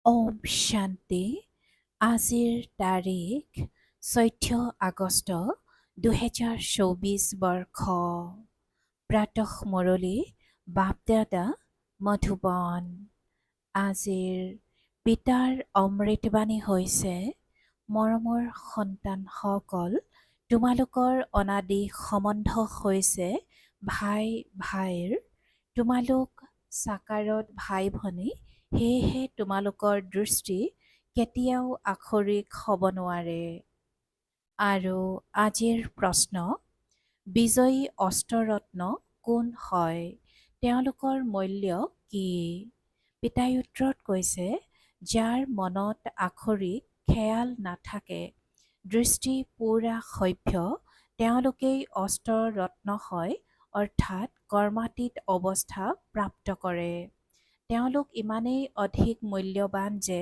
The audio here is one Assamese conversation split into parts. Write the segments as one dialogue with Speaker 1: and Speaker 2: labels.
Speaker 1: ওম শান্তি। আজিৰ তাৰিখ 14 আগষ্ট 2024 বৰ্ষ। প্ৰাতঃ মুৰলী বাপদাদা মধুবন। আজিৰ পিতাৰ অমৃতবাণী হৈছে, মৰমৰ সন্তানসকল, তোমালোকৰ অনাদি সম্বন্ধ হৈছে ভাই ভাইৰ। তোমালোক সাকাৰত ভাই ভনী, সেয়েহে তোমালোকৰ দৃষ্টি কেতিয়াও আখৰিক হ'ব নোৱাৰে। আৰু আজিৰ প্ৰশ্ন, বিজয়ী অষ্টৰত্ন কোন হয়? তেওঁলোকৰ মূল্য কি? পিতাই উত্তৰত কৈছে, যাৰ মনত আখৰিক খেয়াল নাথাকে, দৃষ্টি পুৰা সভ্য, তেওঁলোকেই অষ্টৰত্ন হয়, অৰ্থাৎ কৰ্মাতীত অৱস্থা প্ৰাপ্ত কৰে। তেওঁলোক ইমানেই অধিক মূল্যৱান যে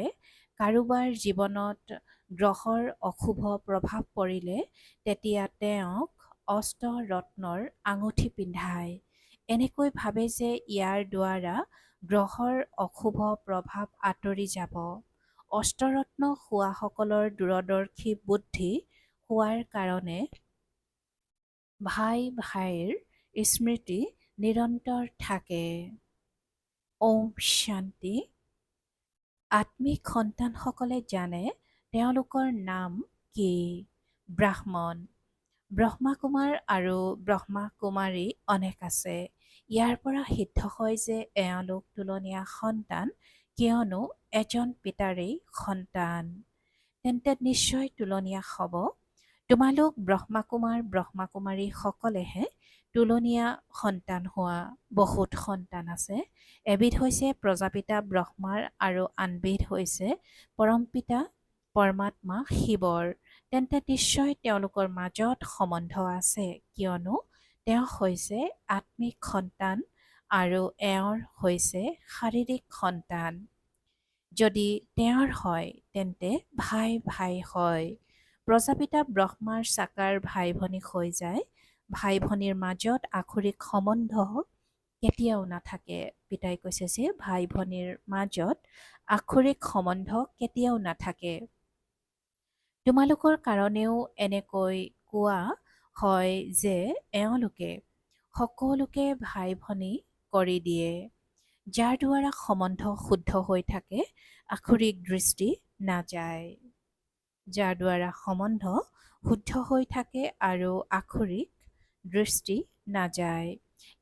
Speaker 1: কাৰোবাৰ জীৱনত গ্ৰহৰ অশুভ প্ৰভাৱ পৰিলে তেতিয়া তেওঁক অষ্টৰত্নৰ আঙুঠি পিন্ধায়। এনেকৈ ভাবে যে ইয়াৰ দ্বাৰা গ্ৰহৰ অশুভ প্ৰভাৱ আঁতৰি যাব। অষ্টৰত্ন হোৱাসকলৰ দূৰদৰ্শী বুদ্ধি হোৱাৰ কাৰণে ভাই ভাইৰ স্মৃতি নিৰন্তৰ থাকে। ওম শান্তি। আত্মিক সন্তানসকলে জানে তেওঁলোকৰ নাম কি? ব্ৰাহ্মণ। ব্ৰহ্মাকুমাৰ আৰু ব্ৰহ্মাকুমাৰী অনেক আছে। ইয়াৰ পৰা সিদ্ধ হয় যে এওঁলোক তুলনীয়া সন্তান, কিয়নো এজন পিতাৰেই সন্তান। তেন্তে নিশ্চয় তুলনীয়া হ'ব। তোমালোক ব্ৰহ্মাকুমাৰ ব্ৰহ্মাকুমাৰী সকলেহে তুলনীয়া সন্তান হোৱা। বহুত সন্তান আছে। এবিধ হৈছে প্ৰজাপিতা ব্ৰহ্মাৰ আৰু আনবিধ হৈছে পৰমপিতা পৰমাত্মা শিৱৰ। তেন্তে নিশ্চয় তেওঁলোকৰ মাজত সম্বন্ধ আছে, কিয়নো তেওঁ হৈছে আত্মিক সন্তান আৰু এওঁৰ হৈছে শাৰীৰিক সন্তান। যদি তেওঁৰ হয় তেন্তে ভাই ভাই হয়। প্ৰজাপিতা ব্ৰহ্মাৰ চাকাৰ ভাই ভনী হৈ যায়। ভাই ভনীৰ মাজত আখৰিক সম্বন্ধ কেতিয়াও নাথাকে। পিতাই কৈছে যে ভাই ভনীৰ মাজত আখৰিক সম্বন্ধ কেতিয়াও নাথাকে। তোমালোকৰ কাৰণেও এনেকৈ কোৱা হয় যে এওঁলোকে সকলোকে ভাই ভনী কৰি দিয়ে, যাৰ দ্বাৰা সম্বন্ধ শুদ্ধ হৈ থাকে, আখৰিক দৃষ্টি নাযায়। যাৰ দ্বাৰা সম্বন্ধ শুদ্ধ হৈ থাকে আৰু আখৰিক দৃষ্টি নাযায়।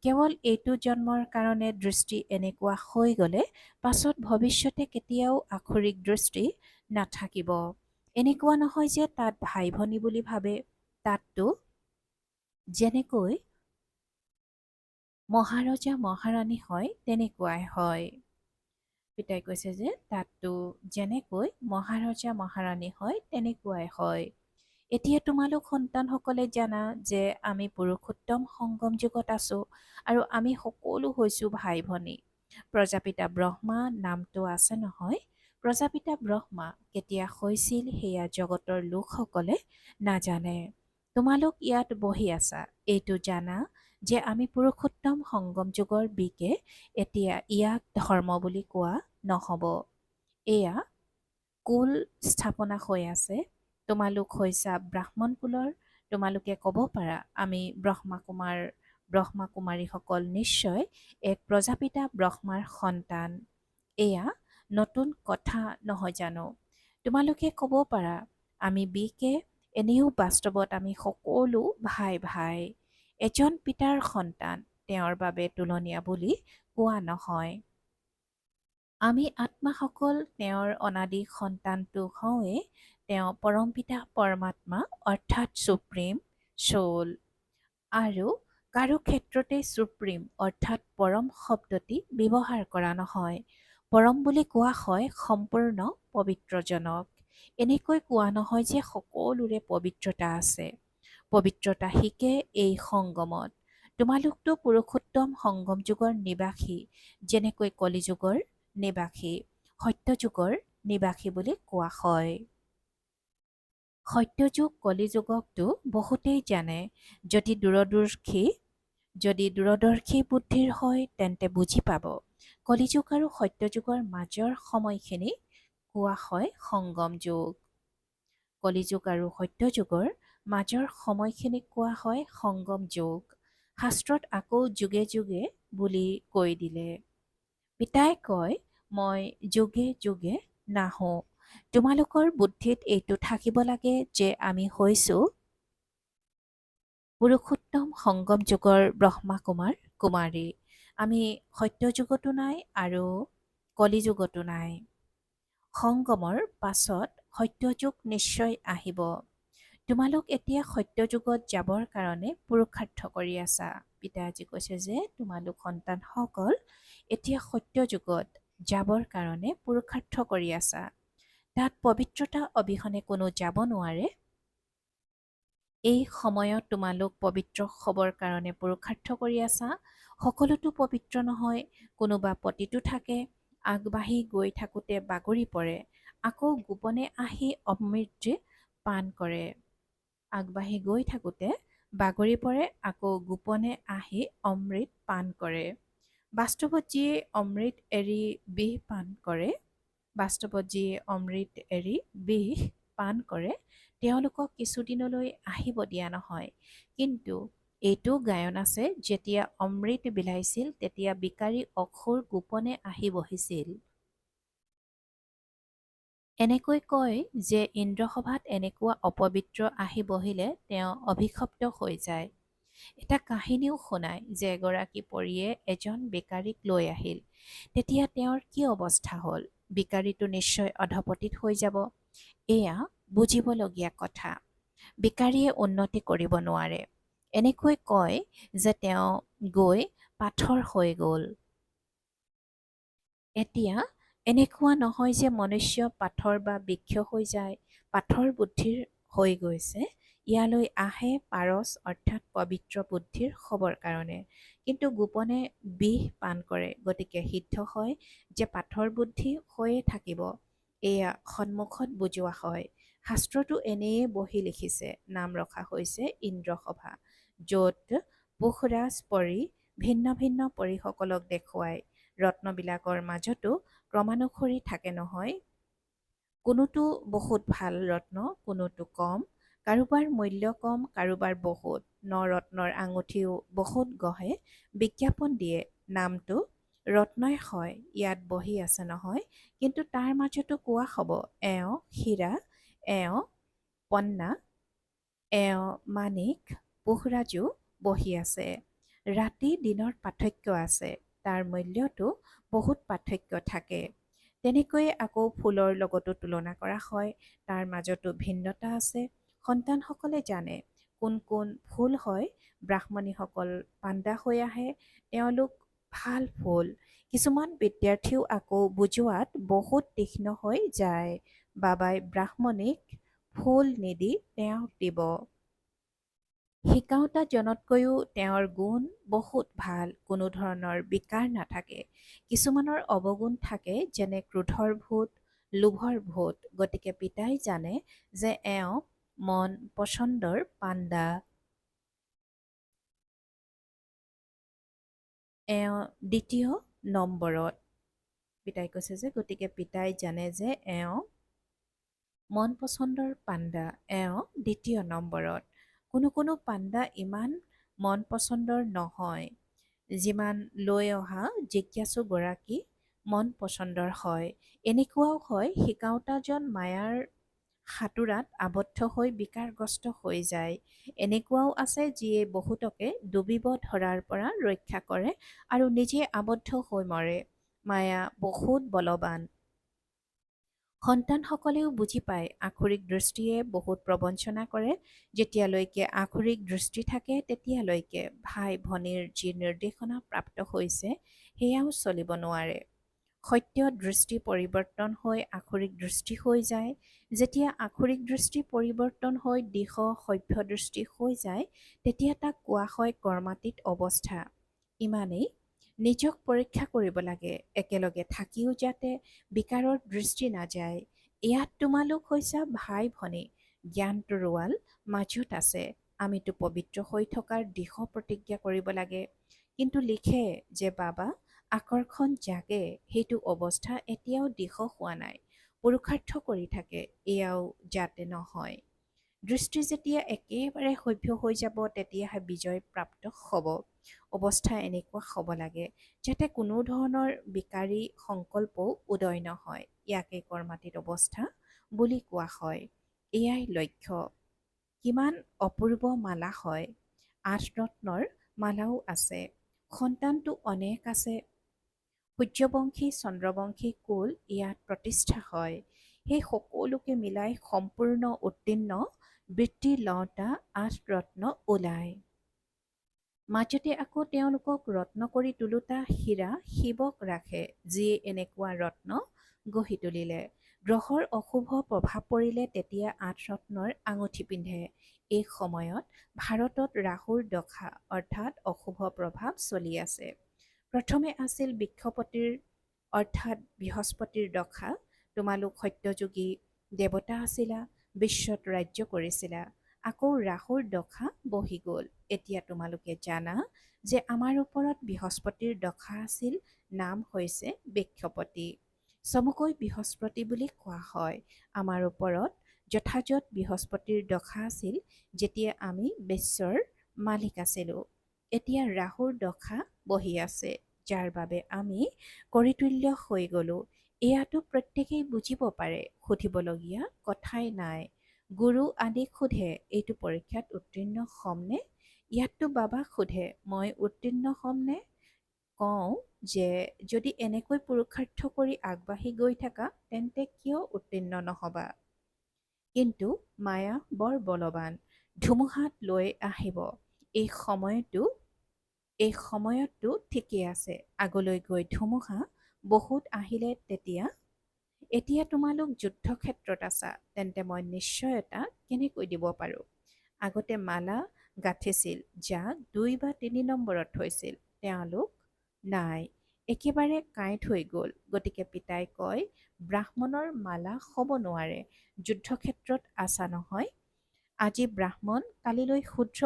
Speaker 1: কেৱল এইটো জন্মৰ কাৰণে দৃষ্টি এনেকুৱা হৈ গ'লে পাছত ভৱিষ্যতে কেতিয়াও আখৰিক দৃষ্টি নাথাকিব। এনেকুৱা নহয় যে তাত ভাই ভনী বুলি ভাবে। তাততো যেনেকৈ মহাৰজা মহাৰাণী হয় তেনেকুৱাই হয়। পিতাই কৈছে যে তাততো যেনেকৈ মহাৰজা মহাৰাণী হয় তেনেকুৱাই হয়। এতিয়া তোমালোক সন্তানসকলে জানা যে আমি পুৰুষোত্তম সংগম যুগত আছো আৰু আমি সকলো হৈছোঁ ভাই ভনী। প্ৰজাপিতা ব্ৰহ্মা নামটো আছে নহয়। প্ৰজাপিতা ব্ৰহ্মা কেতিয়া হৈছিল সেয়া জগতৰ লোকসকলে নাজানে। তোমালোক ইয়াত বহি আছা, এইটো জানা যে আমি পুৰুষোত্তম সংগম যুগৰ বিকে এতিয়া ইয়াক ধৰ্ম বুলি কোৱা নহ'ব। এয়া কুল স্থাপনা হৈ আছে। তোমালোক হৈছা ব্ৰাহ্মণ কুলৰ। তোমালোকে ক'ব পাৰা আমি ব্ৰহ্মাকুমাৰ ব্ৰহ্মাকুমাৰীসকল নিশ্চয় এক প্ৰজাপিতা ব্ৰহ্মাৰ সন্তান। এয়া নতুন কথা নহয় জানো? তোমালোকে ক'ব পাৰা আমি বিকে, এনেও বাস্তৱত আমি সকলো ভাই ভাই। এজন পিতাৰ সন্তান, তেওঁৰ বাবে তুলনীয়া বুলি কোৱা নহয়। আমি আত্মাসকল তেওঁৰ অনাদি সন্তানটো হওঁৱেই। তেওঁ পৰমপিতা পৰমাত্মা অৰ্থাৎ সুপ্ৰিম চৌল। আৰু কাৰো ক্ষেত্ৰতে সুপ্ৰিম অৰ্থাৎ পৰম শব্দটি ব্যৱহাৰ কৰা নহয়। পৰম বুলি কোৱা হয় সম্পূৰ্ণ পবিত্ৰজনক। এনেকৈ কোৱা নহয় যে সকলোৰে পবিত্ৰতা আছে। পবিত্ৰতা শিকে এই সংগমত। তোমালোকতো পুৰুষোত্তম সংগম যুগৰ নিবাসী, যেনেকৈ কলিযুগৰ নিবাসী, সত্যযুগৰ নিবাসী বুলি কোৱা হয়। সত্যযুগ কলিযুগকতো বহুতেই জানে। যদি দূৰদৰ্শী বুদ্ধিৰ হয় তেন্তে বুজি পাব। কলিযুগ আৰু সত্যযুগৰ মাজৰ সময়খিনি কোৱা হয় সংগম যুগ। কলিযুগ আৰু সত্যযুগৰ মাজৰ সময়খিনিক কোৱা হয় সংগম যুগ। শাস্ত্ৰত আকৌ যুগে যুগে বুলি কৈ দিলে। পিতাই কয়, মই যুগে যুগে নাহোঁ। তোমালোকৰ বুদ্ধিত এইটো থাকিব লাগে যে আমি হৈছোঁ পুৰুষোত্তম সংগম যুগৰ ব্ৰহ্মা কুমাৰ কুমাৰী। আমি সত্যযুগতো নাই আৰু কলিযুগতো নাই। সংগমৰ পাছত সত্যযুগ নিশ্চয় আহিব। তোমালোক এতিয়া সত্যযুগত যাবৰ কাৰণে পুৰুষাৰ্থ কৰি আছা। পিতাজী কৈছে যে তোমালোক সন্তানসকল এতিয়া সত্যযুগত যাবৰ কাৰণে পুৰুষাৰ্থ কৰি আছা। তাত পবিত্ৰতা অবিহনে কোনো যাব নোৱাৰে। এই সময়ত তোমালোক পবিত্ৰ হ'বৰ কাৰণে পুৰুষাৰ্থ কৰি আছা। সকলোতো পবিত্ৰ নহয়, কোনোবা পতিতো থাকে, আগবাঢ়ি গৈ থাকোঁতে বাগৰি পৰে, আকৌ গোপনে আহি অমৃত পান কৰে। আগবাঢ়ি গৈ থাকোঁতে বাগৰি পৰে, আকৌ গোপনে আহি অমৃত পান কৰে। বাস্তৱত যিয়ে অমৃত এৰি বিষ পান কৰে, বাস্তৱত যিয়ে অমৃত এৰি বিষ পান কৰে, তেওঁলোকক কিছুদিনলৈ আহিব দিয়া নহয়। কিন্তু এইটো গায়ন আছে, যেতিয়া অমৃত বিলাইছিল তেতিয়া বিকাৰী অসুৰ গোপনে আহি বহিছিল। এনেকৈ কয় যে ইন্দ্ৰসভাত এনেকুৱা অপবিত্ৰ আহি বহিলে তেওঁ অভিশপ্ত হৈ যায়। এটা কাহিনীও শুনায় যে এগৰাকী পৰীয়ে এজন বিকাৰীক লৈ আহিল। তেতিয়া তেওঁৰ কি অৱস্থা হ'ল? বিকাৰীটো নিশ্চয় অধপতিত হৈ যাব। এয়া বুজিবলগীয়া কথা। বিকাৰীয়ে উন্নতি কৰিব নোৱাৰে। এনেকৈ কয় যে তেওঁ গৈ পাথৰ হৈ গ'ল। এতিয়া এনেকুৱা নহয় যে মনুষ্য পাথৰ বা বৃক্ষ হৈ যায়, পাথৰ বুদ্ধিৰ হৈ গৈছে। ইয়ালৈ আহে পাৰস অৰ্থাৎ পবিত্ৰ বুদ্ধিৰ খবৰ কাৰণে, কিন্তু গোপনে বিষ পান কৰে, গতিকে সিদ্ধ হয় যে পাথৰ বুদ্ধি হৈয়ে থাকিব। এয়া সন্মুখত বুজোৱা হয়। শাস্ত্ৰটো এনেয়ে বহি লিখিছে, নাম ৰখা হৈছে ইন্দ্ৰসভা, য'ত পুখৰাজ পৰি ভিন্ন ভিন্ন পৰীসকলক দেখুৱায়। ৰত্নবিলাকৰ মাজতো ক্ৰমানুসৰি থাকে নহয়। কোনোটো বহুত ভাল ৰত্ন, কোনোটো কম, কাৰোবাৰ মূল্য কম, কাৰোবাৰ বহুত। নৰত্নৰ আঙুঠিও বহুত গঢ়ে, বিজ্ঞাপন দিয়ে, নামটো ৰত্নই হয়, ইয়াত বহি আছে নহয়, কিন্তু তাৰ মাজতো কোৱা হ'ব এওঁ হীৰা, এওঁ পন্না, এওঁ মাণিক, পুখৰাজো বহি আছে। ৰাতি দিনৰ পাৰ্থক্য আছে, তাৰ মূল্যতো বহুত পাৰ্থক্য থাকে। তেনেকৈয়ে আকৌ ফুলৰ লগতো তুলনা কৰা হয়, তাৰ মাজতো ভিন্নতা আছে। সন্তানসকলে জানে কোন কোন ফুল হয়। ব্ৰাহ্মণীসকল পাণ্ডা হৈ আহে, তেওঁলোক ভাল ফুল। কিছুমান বিদ্যাৰ্থীও আকৌ বুজোৱাত বহুত তীক্ষ্ণ হৈ যায়। বাবাই ব্ৰাহ্মণীক ফুল নিদি তেওঁক দিব। শিকাওঁতাজনতকৈও তেওঁৰ গুণ বহুত ভাল, কোনো ধৰণৰ বিকাৰ নাথাকে। কিছুমানৰ অৱগুণ থাকে, যেনে ক্ৰোধৰ ভূত, লোভৰ ভূত। গতিকে পিতাই জানে যে এওঁ মন পচন্দৰ পাণ্ডা। এওঁ দ্বিতীয় নম্বৰত। পিতাই কৈছে যে গতিকে পিতাই জানে যে এওঁ মন পচন্দৰ পাণ্ডা, এওঁ দ্বিতীয় নম্বৰত। কোনো কোনো পাণ্ডা ইমান মন পচন্দৰ নহয়, যিমান লৈ অহা জিজ্ঞাসুগৰাকী মন পচন্দৰ হয়। এনেকুৱাও হয় শিকাওঁতাজন মায়াৰ সাঁতোৰাত আবদ্ধ হৈ বিকাৰগ্ৰস্ত হৈ যায়। এনেকুৱাও আছে যিয়ে বহুতকে ডুবিব ধৰাৰ পৰা ৰক্ষা কৰে আৰু নিজে আবদ্ধ হৈ মৰে। মায়া বহুত বলৱান। সন্তানসকলেও বুজি পায়, আখৰিক দৃষ্টিয়ে বহুত প্ৰবঞ্চনা কৰে। যেতিয়ালৈকে আখৰিক দৃষ্টি থাকে তেতিয়ালৈকে ভাই ভনীৰ যি নিৰ্দেশনা প্ৰাপ্ত হৈছে সেয়াও চলিব নোৱাৰে। সত্য দৃষ্টি পৰিৱৰ্তন হৈ আখৰিক দৃষ্টি হৈ যায়। যেতিয়া আখৰিক দৃষ্টি পৰিৱৰ্তন হৈ দিশ সভ্য দৃষ্টি হৈ যায়, তেতিয়া তাক কোৱা হয় কৰ্মাতীত অৱস্থা। ইমানেই নিজক পৰীক্ষা কৰিব লাগে, একেলগে থাকিও যাতে বিকাৰৰ দৃষ্টি নাযায়। ইয়াত তোমালোক হৈছা ভাই ভনী, জ্ঞান তৰোৱাল মাজত আছে। আমিতো পবিত্ৰ হৈ থকাৰ দিশ প্ৰতিজ্ঞা কৰিব লাগে। কিন্তু লিখে যে বাবা আকৰ্ষণ জাগে, সেইটো অৱস্থা এতিয়াও দিশ হোৱা নাই। পুৰুষাৰ্থ কৰি থাকে, এয়াও যাতে নহয়। দৃষ্টি যেতিয়া একেবাৰে সভ্য হৈ যাব তেতিয়াহে বিজয় প্ৰাপ্ত হ'ব। অৱস্থা এনেকুৱা হ'ব লাগে যাতে কোনো ধৰণৰ বিকাৰী সংকল্পও উদয় নহয়। ইয়াকে কৰ্মাতীত অৱস্থা বুলি কোৱা হয়। এয়াই লক্ষ্য। কিমান অপূৰ্ব মালা হয়। ৮ ৰত্নৰ মালাও আছে। সন্তানটো অনেক আছে। সূৰ্যবংশী চন্দ্ৰবংশী কুল ইয়াত প্ৰতিষ্ঠা হয়। সেই সকলোকে মিলাই সম্পূৰ্ণ উত্তীৰ্ণ বৃত্তি লওঁতা ৮ ৰত্ন ওলায়। মাজতে আকৌ তেওঁলোকক ৰত্ন কৰি তোলোতা হীৰা শিৱক ৰাখে, যিয়ে এনেকুৱা ৰত্ন গঢ়ি তুলিলে। গ্ৰহৰ অশুভ প্ৰভাৱ পৰিলে তেতিয়া ৮ ৰত্নৰ আঙুঠি পিন্ধে। এই সময়ত ভাৰতত ৰাহুৰ দশা অৰ্থাৎ অশুভ প্ৰভাৱ চলি আছে। প্ৰথমে আছিল বৃক্ষপতিৰ অৰ্থাৎ বৃহস্পতিৰ দশা। তোমালোক সত্যযুগী দেৱতা আছিলা, বিশ্বত ৰাজ্য কৰিছিলা। আকৌ ৰাহুৰ দশা বহি গ'ল। এতিয়া তোমালোকে জানা যে আমাৰ ওপৰত বৃহস্পতিৰ দশা আছিল, নাম হৈছে বৃক্ষপতি। চমুকৈ বৃহস্পতি বুলি কোৱা হয়। আমাৰ ওপৰত যথাযথ বৃহস্পতিৰ দশা আছিল যেতিয়া আমি বিশ্বৰ মালিক আছিলোঁ। এতিয়া ৰাহুৰ দশা বহি আছে, যাৰ বাবে আমি কৰিতুল্য হৈ গ'লো। এয়াতো প্ৰত্যেকেই বুজিব পাৰে, সুধিবলগীয়া কথাই নাই। গুৰু আদিক সোধে, এইটো পৰীক্ষাত উত্তীৰ্ণ হ'মনে? ইয়াততো বাবাক সোধে, মই উত্তীৰ্ণ হ'মনে? কওঁ যে যদি এনেকৈ পুৰুষাৰ্থ কৰি আগবাঢ়ি গৈ থাকা তেন্তে কিয় উত্তীৰ্ণ নহ'বা? কিন্তু মায়া বৰ বলৱান, ধুমুহাত লৈ আহিব। এই সময়ততো ঠিকেই আছে, আগলৈ গৈ ধুমুহা বহুত আহিলে এতিয়া তোমালোক যুদ্ধক্ষেত্ৰত আছা, তেন্তে মই নিশ্চয়তা কেনেকৈ দিব পাৰোঁ? আগতে মালা গাঁঠিছিল, যাক ২ বা ৩ নম্বৰত থৈছিল, তেওঁলোক নাই, একেবাৰে কাঁইট হৈ গ'ল। গতিকে পিতাই কয়, ব্ৰাহ্মণৰ মালা হ'ব নোৱাৰে, যুদ্ধক্ষেত্ৰত আছা নহয়। আজি ব্ৰাহ্মণ কালিলৈ শূদ্ৰ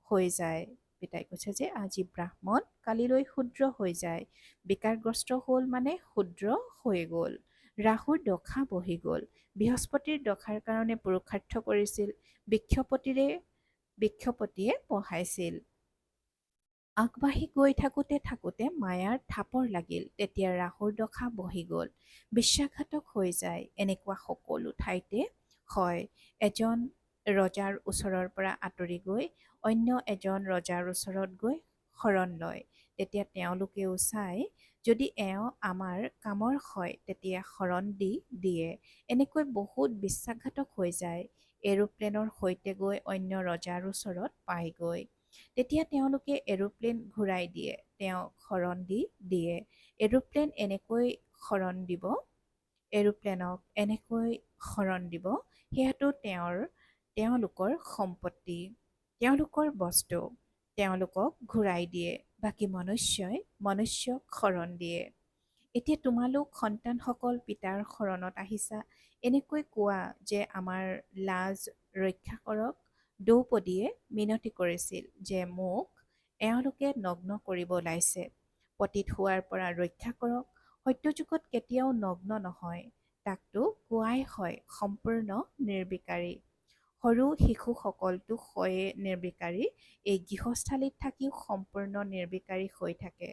Speaker 1: হৈ যায়। পিতাই কৈছে যে আজি ব্ৰাহ্মণ কালিলৈ শূদ্ৰ হৈ যায়। বিকাৰগ্ৰস্ত হ'ল মানে শূদ্ৰ হৈ গ'ল। ৰাহুৰ দশা বহি গ'ল। বৃহস্পতিৰ দশাৰ কাৰণে পুৰুষাৰ্থ কৰিছিল, বৃক্ষপতিয়ে পঢ়াইছিল। আগবাঢ়ি গৈ থাকোঁতে মায়াৰ থাপৰ লাগিল, তেতিয়া ৰাহুৰ দশা বহি গ'ল। বিশ্বাসঘাতক হৈ যায়। এনেকুৱা সকলো ঠাইতে হয়। এজন ৰজাৰ ওচৰৰ পৰা আঁতৰি গৈ অন্য এজন ৰজাৰ ওচৰত গৈ শৰণ লয়। তেতিয়া তেওঁলোকেও চাই, যদি এওঁ আমাৰ কামৰ হয় তেতিয়া শৰণ দিয়ে। এনেকৈ বহুত বিশ্বাসঘাতক হৈ যায়। এৰোপ্লেনৰ সৈতে গৈ অন্য ৰজাৰ ওচৰত পায়গৈ। তেতিয়া তেওঁলোকে এৰোপ্লেন ঘূৰাই দিয়ে, তেওঁক শৰণ দিয়ে। এৰোপ্লেনক এনেকৈ শৰণ দিব, সেয়াটো তেওঁলোকৰ সম্পত্তি, তেওঁলোকৰ বস্তু, তেওঁলোকক ঘূৰাই দিয়ে। বাকী মনুষ্যক শৰণ দিয়ে। এতিয়া তোমালোক সন্তানসকল পিতাৰ শৰণত আহিছা, এনেকৈ কোৱা যে আমাৰ লাজ ৰক্ষা কৰক। দ্ৰৌপদীয়ে মিনতি কৰিছিল যে মোক এওঁলোকে নগ্ন কৰিব ওলাইছে, পতিত হোৱাৰ পৰা ৰক্ষা কৰক। সত্যযুগত কেতিয়াও নগ্ন নহয়, তাকতো কোৱাই হয় সম্পূৰ্ণ নিৰ্বিকাৰী। সৰু শিশুসকলটো হয়ে নিৰ্বিকাৰী, এই গৃহস্থালীত থাকিও সম্পূৰ্ণ নিৰ্বিকাৰী হৈ থাকে।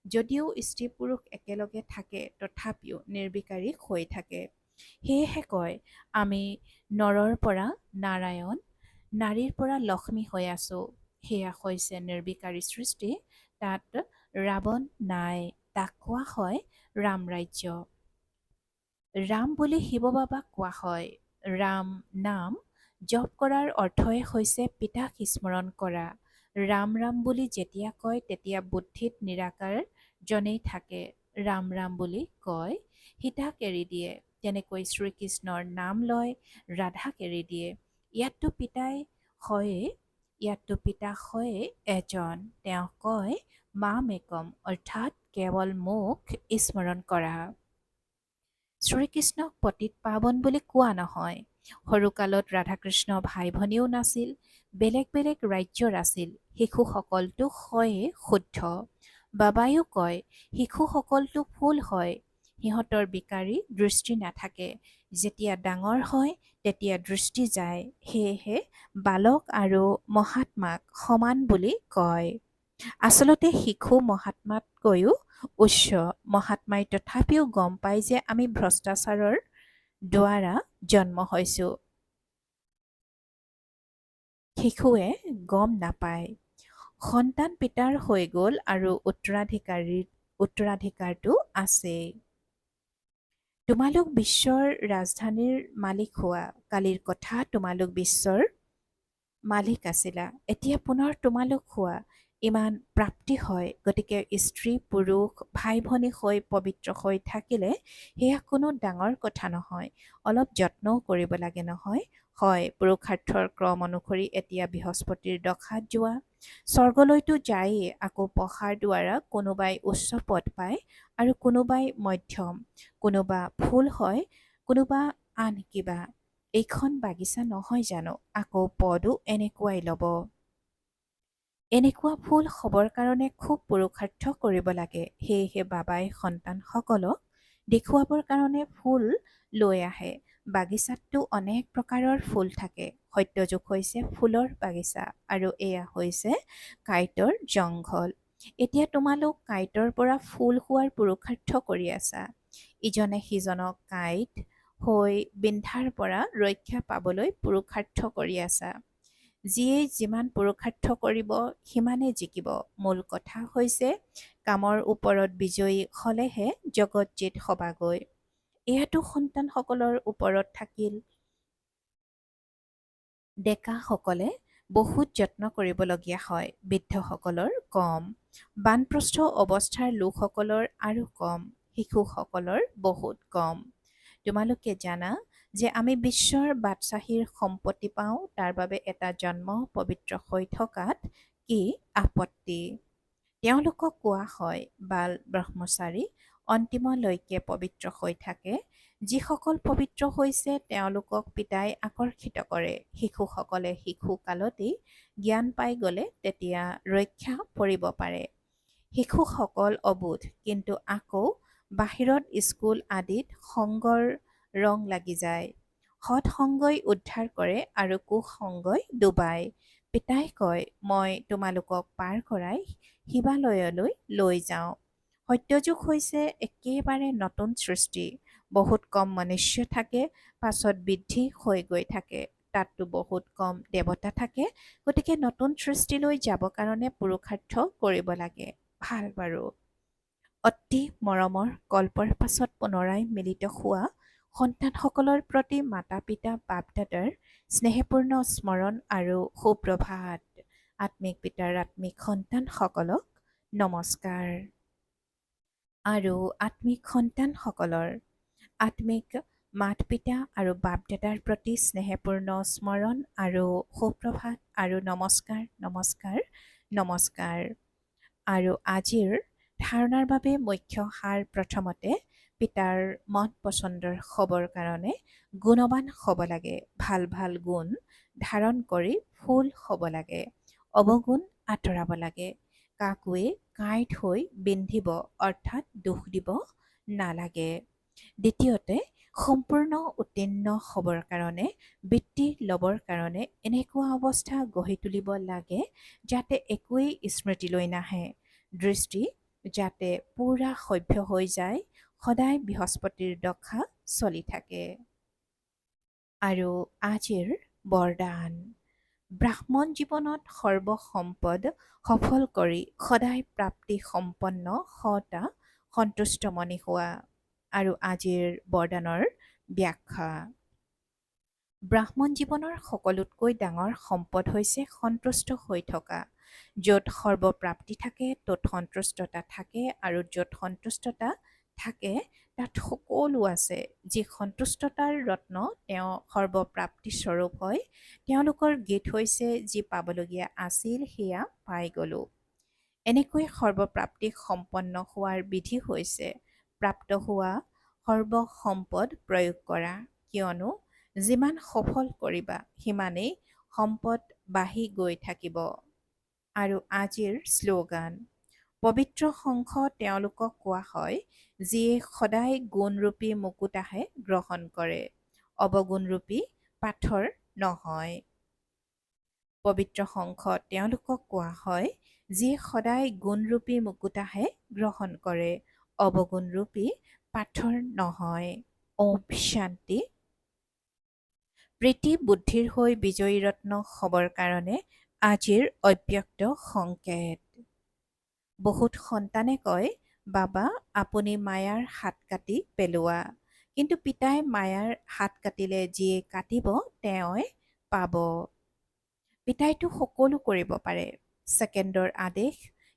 Speaker 1: যদিও স্ত্ৰী পুৰুষ একেলগে থাকে তথাপিও নিৰ্বিকাৰী হৈ থাকে। সেয়েহে কয়, আমি নৰৰ পৰা নাৰায়ণ, নাৰীৰ পৰা লক্ষ্মী হৈ আছো। সেয়া হৈছে নিৰ্বিকাৰী সৃষ্টি, তাত ৰাৱণ নাই, তাক কোৱা হয় ৰাম ৰাজ্য। ৰাম বুলি শিৱ বাবাক কোৱা হয়। ৰাম নাম জপ কৰাৰ অৰ্থই হৈছে পিতাক স্মৰণ কৰা। ৰাম ৰাম বুলি যেতিয়া কয় তেতিয়া বুদ্ধিত নিৰাকাৰ জনেই থাকে। ৰাম ৰাম বুলি কয়, সীতাক এৰি দিয়ে। তেনেকৈ শ্ৰীকৃষ্ণৰ নাম লয়, ৰাধাক এৰি দিয়ে। ইয়াততো পিতা হয়ে এজন। তেওঁ কয় মাম একম, অৰ্থাৎ কেৱল মোক স্মৰণ কৰা। শ্ৰীকৃষ্ণক পতিত পাৱন বুলি কোৱা নহয়। সৰুকালত ৰাধাকৃষ্ণ ভাই ভনীও নাছিল, বেলেগ বেলেগ ৰাজ্যৰ আছিল। শিশুসকলটো হয়ে শুদ্ধ। বাবাইও কয় শিশুসকলটো ফুল হয়, সিহঁতৰ বিকাৰী দৃষ্টি নাথাকে। যেতিয়া ডাঙৰ হয় তেতিয়া দৃষ্টি যায়। সেয়েহে বালক আৰু মহাত্মাক সমান বুলি কয়। আচলতে শিশু মহাত্মাতকৈও উচ্চ। মহাত্মাই তথাপিও গম পায় যে আমি ভ্ৰষ্টাচাৰৰ দ্বাৰা জন্ম হৈছোঁ। শিশুৱে গম নাপায়। সন্তান পিতাৰ হৈ গ'ল আৰু উত্তৰাধিকাৰটো আছেই। তোমালোক বিশ্বৰ ৰাজধানীৰ মালিক হোৱা। কালিৰ কথা তোমালোক বিশ্বৰ মালিক আছিলা, এতিয়া পুনৰ তোমালোক হোৱা। ইমান প্ৰাপ্তি হয়। গতিকে স্ত্ৰী পুৰুষ ভাই ভনী হৈ পবিত্ৰ হৈ থাকিলে সেয়া কোনো ডাঙৰ কথা নহয়। অলপ যত্নও কৰিব লাগে নহয়। হয়, পুৰুষাৰ্থৰ ক্ৰম অনুসৰি এতিয়া বৃহস্পতিৰ দশাত যোৱা। স্বৰ্গলৈতো যায়েই, আকৌ পঢ়াৰ দ্বাৰা কোনোবাই উচ্চ পদ পায় আৰু কোনোবাই মধ্যম, কোনোবা ফুল হয়, কোনোবা আন কিবা। এইখন বাগিচা নহয় জানো? আকৌ পদো এনেকুৱাই ল'ব। এনেকুৱা ফুল হ'বৰ কাৰণে খুব পুৰুষাৰ্থ কৰিব লাগে। সেয়েহে বাবাই সন্তানসকলক দেখুৱাবৰ কাৰণে ফুল লৈ আহে। বাগিচাততো অনেক প্ৰকাৰৰ ফুল থাকে। সত্যযুগ হৈছে ফুলৰ বাগিচা আৰু এয়া হৈছে কাঁইটৰ জংঘল। এতিয়া তোমালোক কাঁইটৰ পৰা ফুল হোৱাৰ পুৰুষাৰ্থ কৰি আছা। ইজনে সিজনক কাঁইট হৈ বিন্ধাৰ পৰা ৰক্ষা পাবলৈ পুৰুষাৰ্থ কৰি আছা। যিয়ে যিমান পুৰুষাৰ্থ কৰিব সিমানে জিকিব। মূল কথা হৈছে কামৰ ওপৰত বিজয়ী হ'লেহে জগত জিত হ'বাগৈ। এয়াতো সন্তানসকলৰ ওপৰত থাকিল। ডেকাসকলে বহুত যত্ন কৰিবলগীয়া হয়, বৃদ্ধসকলৰ কম। বানপ্ৰস্থ অৱস্থাৰ লোকসকলৰ আৰু কম, শিশুসকলৰ বহুত কম। তোমালোকে জানা যে আমি বিশ্বৰ বাদশ্বাহীৰ সম্পত্তি পাওঁ, তাৰ বাবে এটা জন্ম পবিত্ৰ হৈ থকাত কি আপত্তি? তেওঁলোকক কোৱা হয় বাল ব্ৰহ্মচাৰী, অন্তিমলৈকে পবিত্ৰ হৈ থাকে। যিসকল পবিত্ৰ হৈছে তেওঁলোকক পিতাই আকৰ্ষিত কৰে। শিশুসকলে শিশুকালতেই জ্ঞান পাই গ'লে তেতিয়া ৰক্ষা পৰিব পাৰে। শিশুসকল অবোধ, কিন্তু আকৌ বাহিৰত স্কুল আদিত সংগৰ ৰং লাগি যায়। সৎসংগই উদ্ধাৰ কৰে আৰু কুসংগই ডুবায়। পিতাই কয়, মই তোমালোকক পাৰ কৰাই শিৱালয়লৈ লৈ যাওঁ। সত্যযুগ হৈছে একেবাৰে নতুন সৃষ্টি। বহুত কম মনুষ্য থাকে, পাছত বৃদ্ধি হৈ গৈ থাকে। তাততো বহুত কম দেৱতা থাকে। গতিকে নতুন সৃষ্টিলৈ যাব কাৰণে পুৰুষাৰ্থ কৰিব লাগে। ভাল বাৰু। অতি মৰমৰ কল্পৰ পাছত পুনৰাই মিলিত হোৱা সন্তানসকলৰ প্ৰতি মাতা পিতা বাপ দাদাৰ স্নেহপূৰ্ণ স্মৰণ আৰু সুপ্ৰভাত। আত্মিক পিতাৰ আত্মিক সন্তানসকলক নমস্কাৰ। আৰু আত্মিক সন্তানসকলৰ আত্মিক মাত পিতা আৰু বাপ দাদাৰ প্ৰতি স্নেহপূৰ্ণ স্মৰণ আৰু সুপ্ৰভাত আৰু নমস্কাৰ নমস্কাৰ নমস্কাৰ। আৰু আজিৰ ধাৰণাৰ বাবে মুখ্য সাৰ প্ৰথমতে পিতাৰ মন পচন্দৰ হ'বৰ কাৰণে গুণৱান হ'ব লাগে। ভাল ভাল গুণ ধাৰণ কৰি ফুল হ'ব লাগে। অৱগুণ আঁতৰাব লাগে। কাকোৱে কাঁইট হৈ বিন্ধিব অৰ্থাৎ দুখ দিব নালাগে। দ্বিতীয়তে সম্পূৰ্ণ উত্তীৰ্ণ হ'বৰ কাৰণে বৃত্তি ল'বৰ কাৰণে এনেকুৱা অৱস্থা গঢ়ি তুলিব লাগে যাতে একোৱেই স্মৃতিলৈ নাহে। দৃষ্টি যাতে পূৰা সভ্য হৈ যায়, সদায় বৃহস্পতিৰ দশা চলি থাকে। আৰু আজিৰ বৰদান। ব্ৰাহ্মণ জীৱনত সৰ্বসম্পদ সফল কৰি সদায় প্ৰাপ্তি সম্পন্ন সতা সন্তুষ্ট মনি হোৱা। আৰু আজিৰ বৰদানৰ ব্যাখ্যা। ব্ৰাহ্মণ জীৱনৰ সকলোতকৈ ডাঙৰ সম্পদ হৈছে সন্তুষ্ট হৈ থকা। য'ত সৰ্বপ্ৰাপ্তি থাকে ত'ত সন্তুষ্টতা থাকে, আৰু য'ত সন্তুষ্টতা থাকে তাত সকলো আছে। যি সন্তুষ্টতাৰ ৰত্ন তেওঁ সৰ্বপ্ৰাপ্তিস্বৰূপ হয়, তেওঁলোকৰ গীত হৈছে যি পাবলগীয়া আছিল সেয়া পাই গ'লো। এনেকৈ সৰ্বপ্ৰাপ্তি সম্পন্ন হোৱাৰ বিধি হৈছে প্ৰাপ্ত হোৱা সৰ্বসম্পদ প্ৰয়োগ কৰা, কিয়নো যিমান সফল কৰিবা সিমানেই সম্পদ বাঢ়ি গৈ থাকিব। আৰু আজিৰ শ্লোগান। পবিত্ৰ শংখ তেওঁলোকক কোৱা হয়, যিয়ে সদায় গুণৰূপী মুকুতাহে গ্ৰহণ কৰে, অৱগুণৰূপী পাথৰ নহয়। পবিত্ৰ শংখ তেওঁলোকক কোৱা হয়, যিয়ে সদায় গুণৰূপী মুকুতাহে গ্ৰহণ কৰে, অৱগুণৰূপী পাথৰ নহয়। ওম শান্তি। প্ৰীতি বুদ্ধিৰ হৈ বিজয়ী ৰত্ন হ'বৰ কাৰণে আজিৰ অব্যক্ত সংকেত। বহুত সন্তানে কয়, বাবা আপুনি মায়াৰ হাত কাটি পেলোৱা। কিন্তু পিতাই মায়াৰ হাত কাটিলে যিয়ে কাটিব তেওঁই পাব। পিতাইতো সকলো কৰিব পাৰে, ছেকেণ্ডৰ আদেশ,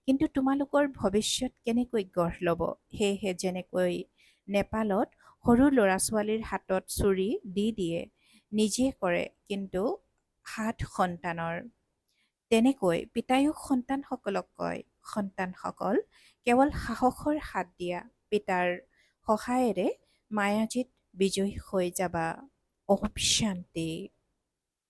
Speaker 1: কিন্তু তোমালোকৰ ভৱিষ্যত কেনেকৈ গঢ় ল'ব? সেয়েহে যেনেকৈ নেপালত সৰু ল'ৰা ছোৱালীৰ হাতত চুৰি দি দিয়ে, নিজে কৰে কিন্তু হাত সন্তানৰ, তেনেকৈ পিতায়ো সন্তানসকলক কয়, সন্তানসকল কেৱল সাহসৰ হাত দিয়া, পিতাৰ সহায়েৰে মায়াজীত বিজয়ী হৈ যাবা। ওম শান্তি।